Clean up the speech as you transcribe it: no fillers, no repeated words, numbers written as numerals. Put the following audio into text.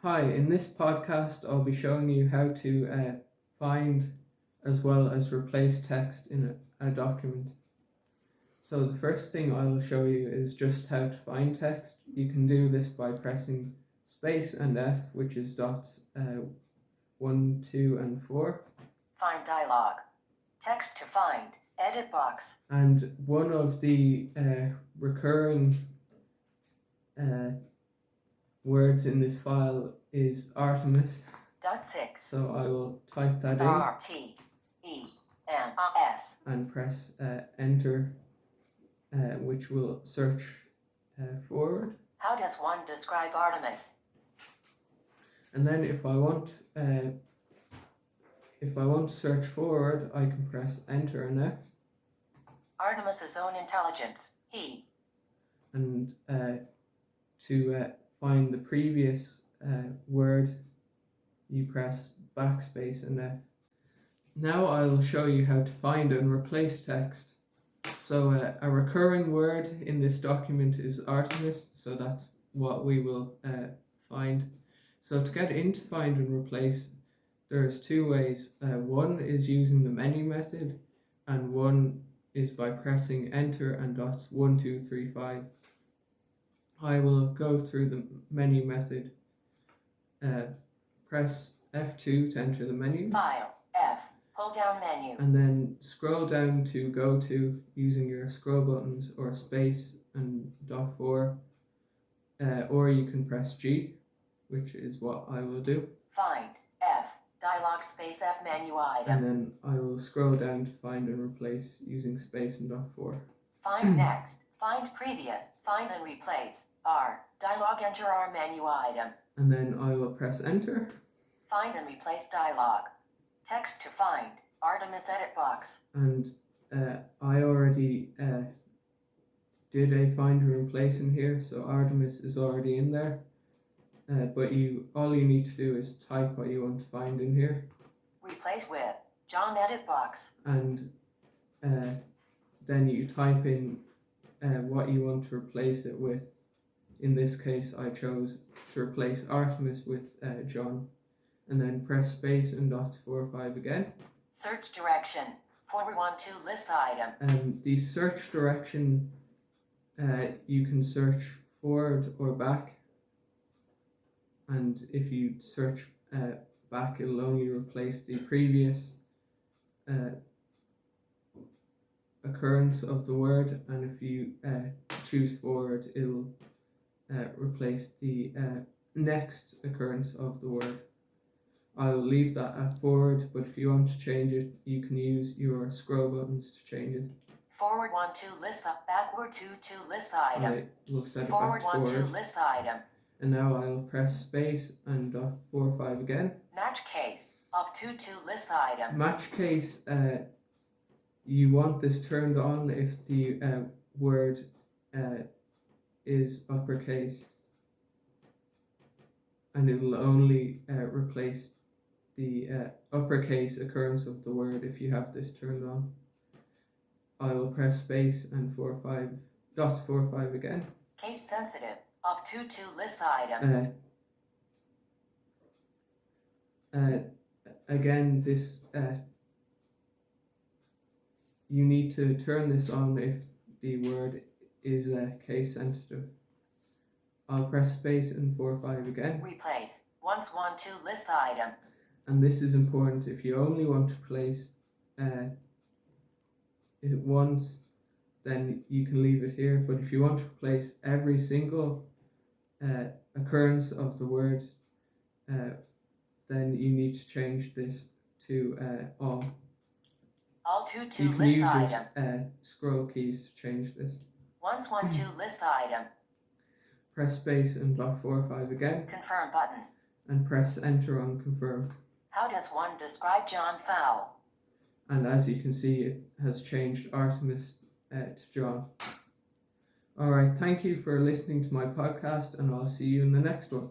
Hi, in this podcast, I'll be showing you how to find as well as replace text in a document. So the first thing I will show you is just how to find text. You can do this by pressing space and F, which is dots 1, 2, and 4. Find dialog. Text to find. Edit box. And one of the recurring words in this file is Artemis. .6. So I will type that in R-T-E-M-S and press enter, which will search forward. How does one describe Artemis? And then if I want to search forward, I can press enter and F. Artemis's own intelligence. He. And to find the previous word, you press backspace and F. Now I will show you how to find and replace text. So a recurring word in this document is Artemis, so that's what we will find. So to get into find and replace, there's two ways. One is using the menu method, and one is by pressing enter and dots 1, 2, 3, 5. I will go through the menu method. Press F2 to enter the menu. File. F. Pull down menu. And then scroll down to go to using your scroll buttons or space and .4. Or you can press G, which is what I will do. Find. F. Dialog space F menu item. And then I will scroll down to find and replace using space and .4. Find next. Find previous. Find and replace. R. Dialog enter R menu item. And then I will press enter. Find and replace dialog. Text to find. Artemis edit box. And I already did a find and replace in here, so Artemis is already in there. But all you need to do is type what you want to find in here. Replace with John edit box. And then you type in what you want to replace it with. In this case, I chose to replace Artemis with John. And then press space and dots 4 or 5 again. Search direction. Forward 1 2 list item. The search direction, you can search forward or back. And if you search back, it'll only replace the previous occurrence of the word. And if you choose forward, it'll replace the next occurrence of the word. I'll leave that at forward, but if you want to change it, you can use your scroll buttons to change it. Forward 1 2 list up. Backward 2 2 list item. I will set it Forward back to 1 forward. 2 list item. And now I'll press space and .4 or 5 again. Match case of 2 2 list item. Match case, you want this turned on if the word is uppercase, and it'll only replace the uppercase occurrence of the word if you have this turned on. I will press space and 4 or 5 dots 4 or 5 again. Case sensitive of 2 2 list item. Again, this you need to turn this on if the word is case sensitive. I'll press space and 4 or 5 again. Replace once 1 2 list item. And this is important. If you only want to place it once, then you can leave it here. But if you want to replace every single occurrence of the word, then you need to change this to all. All 2 2 You can list use item. your scroll keys to change this. Once 1 2 list item. Press space and .4 or 5 again, Confirm button. and press enter on confirm. How does one describe John Fowl? And as you can see, it has changed Artemis to John. Alright, thank you for listening to my podcast, and I'll see you in the next one.